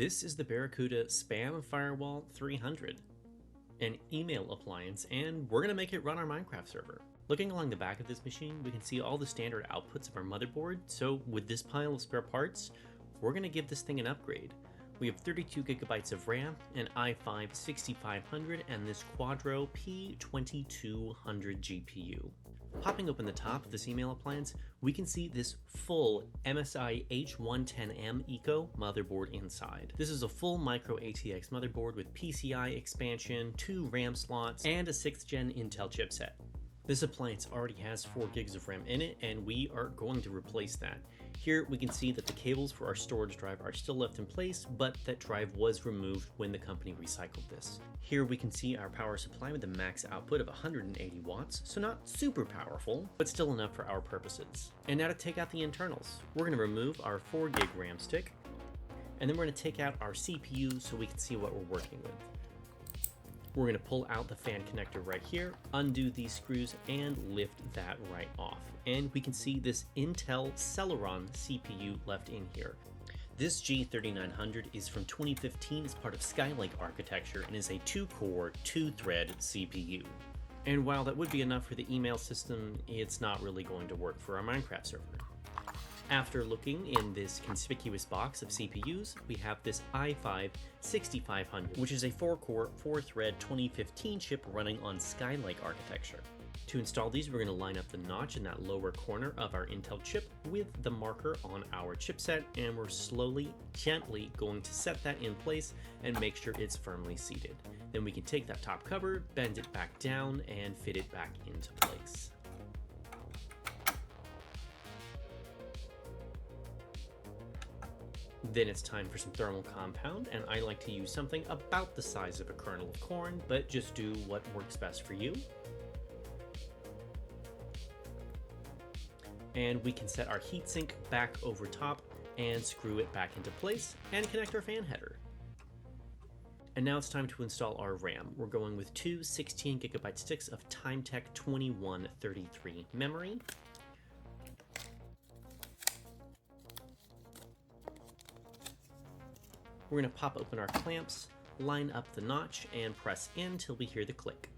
This is the Barracuda Spam Firewall 300, an email appliance, and we're going to make it run our Minecraft server. Looking along the back of this machine, we can see all the standard outputs of our motherboard, so with this pile of spare parts, we're going to give this thing an upgrade. We have 32 gigabytes of RAM, an i5 6500, and this Quadro P2000 GPU. Popping open the top of this email appliance, we can see this full MSI H110M Eco motherboard inside. This is a full micro ATX motherboard with PCI expansion, 2 RAM slots, and a 6th gen Intel chipset. This appliance already has 4 gigs of RAM in it, and we are going to replace that. Here we can see that the cables for our storage drive are still left in place, but that drive was removed when the company recycled this. Here we can see our power supply with a max output of 180 watts, so not super powerful, but still enough for our purposes. And now to take out the internals. We're going to remove our 4 gig RAM stick, and then we're going to take out our CPU so we can see what we're working with. We're going to pull out the fan connector right here, undo these screws, and lift that right off. And we can see this Intel Celeron CPU left in here. This G3900 is from 2015 as part of Skylake architecture and is a 2-core, 2-thread CPU. And while that would be enough for the email system, it's not really going to work for our Minecraft server. After looking in this conspicuous box of CPUs, we have this i5 6500, which is a 4-core, 4-thread 2015 chip running on Skylake architecture. To install these, we're going to line up the notch in that lower corner of our Intel chip with the marker on our chipset, and we're slowly, gently going to set that in place and make sure it's firmly seated. Then we can take that top cover, bend it back down, and fit it back into place. Then it's time for some thermal compound, and I like to use something about the size of a kernel of corn, but just do what works best for you. And we can set our heatsink back over top and screw it back into place and connect our fan header. And now it's time to install our RAM. We're going with 2 16 gigabyte sticks of Timetech 2133 memory. We're going to pop open our clamps, line up the notch, and press in till we hear the click.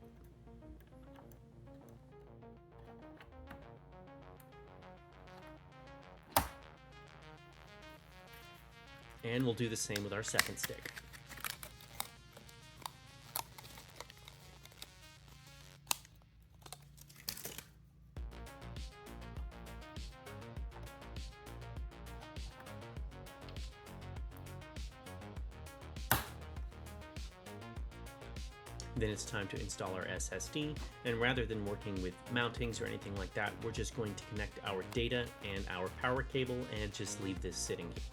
And we'll do the same with our second stick. Then it's time to install our SSD, and rather than working with mountings or anything like that, we're just going to connect our data and our power cable and just leave this sitting here.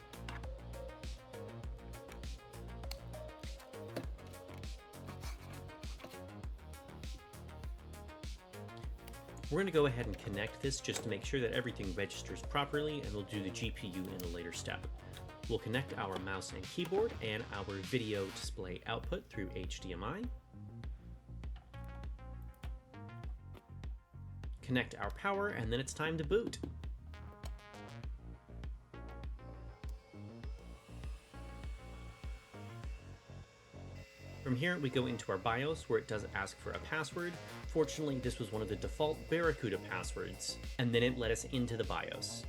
We're going to go ahead and connect this just to make sure that everything registers properly, and we'll do the GPU in a later step. We'll connect our mouse and keyboard and our video display output through HDMI. Connect our power, and then it's time to boot. From here, we go into our BIOS where it does ask for a password. Fortunately, this was one of the default Barracuda passwords, and then it let us into the BIOS.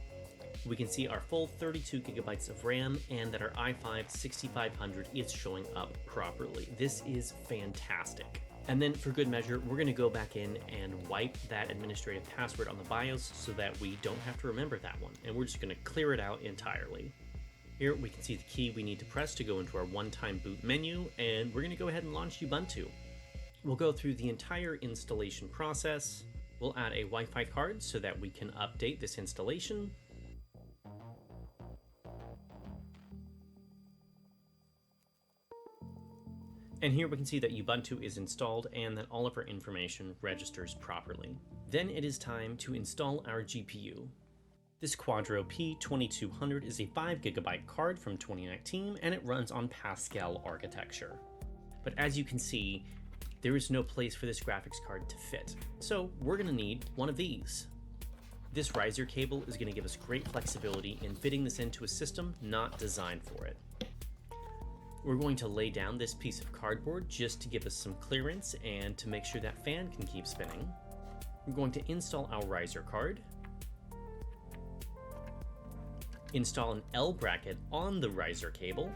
We can see our full 32 gigabytes of RAM and that our i5 6500 is showing up properly. This is fantastic. And then for good measure, we're going to go back in and wipe that administrative password on the BIOS so that we don't have to remember that one. And we're just going to clear it out entirely. Here we can see the key we need to press to go into our one-time boot menu, and we're going to go ahead and launch Ubuntu. We'll go through the entire installation process. We'll add a Wi-Fi card so that we can update this installation. And here we can see that Ubuntu is installed and that all of our information registers properly. Then it is time to install our GPU. This Quadro P2000 is a 5 gigabyte card from 2019, and it runs on Pascal architecture. But as you can see, there is no place for this graphics card to fit. So we're going to need one of these. This riser cable is going to give us great flexibility in fitting this into a system not designed for it. We're going to lay down this piece of cardboard just to give us some clearance and to make sure that fan can keep spinning. We're going to install our riser card, install an L bracket on the riser cable,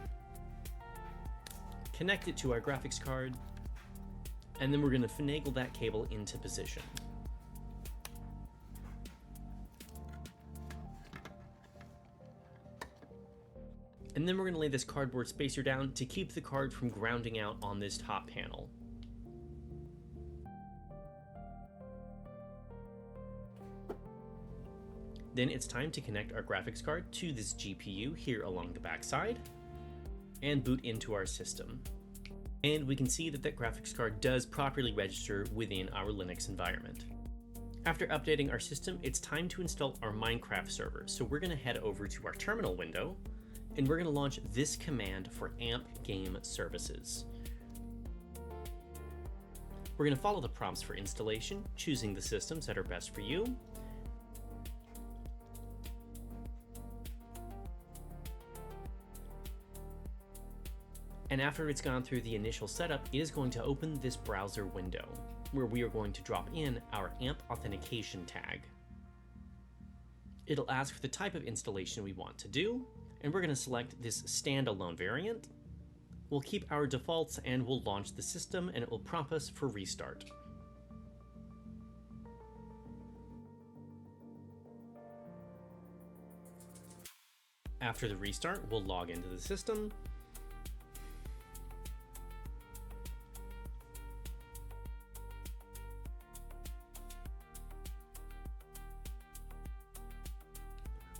connect it to our graphics card, and then we're going to finagle that cable into position. And then we're going to lay this cardboard spacer down to keep the card from grounding out on this top panel. Then it's time to connect our graphics card to this GPU here along the back side and boot into our system. And we can see that that graphics card does properly register within our Linux environment. After updating our system, it's time to install our Minecraft server. So we're going to head over to our terminal window and we're going to launch this command for AMP Game Services. We're going to follow the prompts for installation, choosing the systems that are best for you. And after it's gone through the initial setup, it is going to open this browser window where we are going to drop in our AMP authentication tag. It'll ask for the type of installation we want to do, and we're going to select this standalone variant. We'll keep our defaults and we'll launch the system, and it will prompt us for restart. After the restart, we'll log into the system.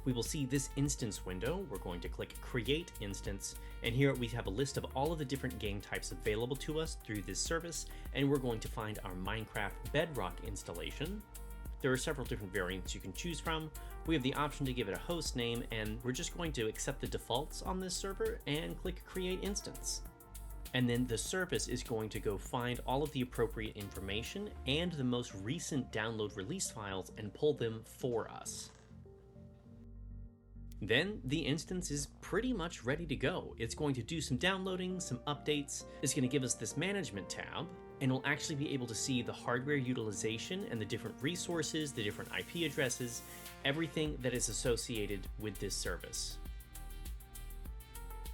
We will see this instance window. We're going to click Create Instance, and here we have a list of all of the different game types available to us through this service, and we're going to find our Minecraft Bedrock installation. There are several different variants you can choose from. We have the option to give it a host name, and we're just going to accept the defaults on this server and click Create Instance. And then the service is going to go find all of the appropriate information and the most recent download release files and pull them for us. Then the instance is pretty much ready to go. It's going to do some downloading, some updates. It's going to give us this management tab, and we'll actually be able to see the hardware utilization and the different resources, the different IP addresses, everything that is associated with this service.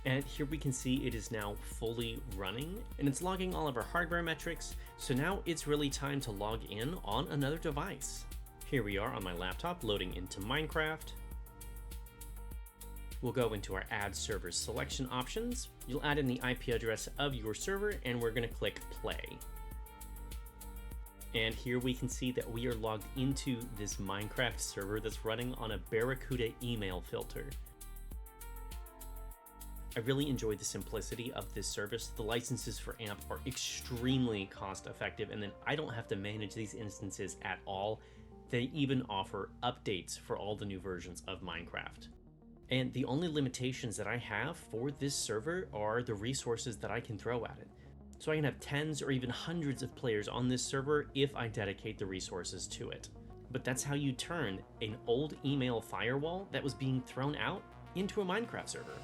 And here we can see it is now fully running, and it's logging all of our hardware metrics. So now it's really time to log in on another device. Here we are on my laptop loading into Minecraft. We'll go into our Add Server Selection options. You'll add in the IP address of your server, and we're going to click Play. And here we can see that we are logged into this Minecraft server that's running on a Barracuda email filter. I really enjoy the simplicity of this service. The licenses for AMP are extremely cost effective, and then I don't have to manage these instances at all. They even offer updates for all the new versions of Minecraft. And the only limitations that I have for this server are the resources that I can throw at it. So I can have tens or even hundreds of players on this server if I dedicate the resources to it. But that's how you turn an old email firewall that was being thrown out into a Minecraft server.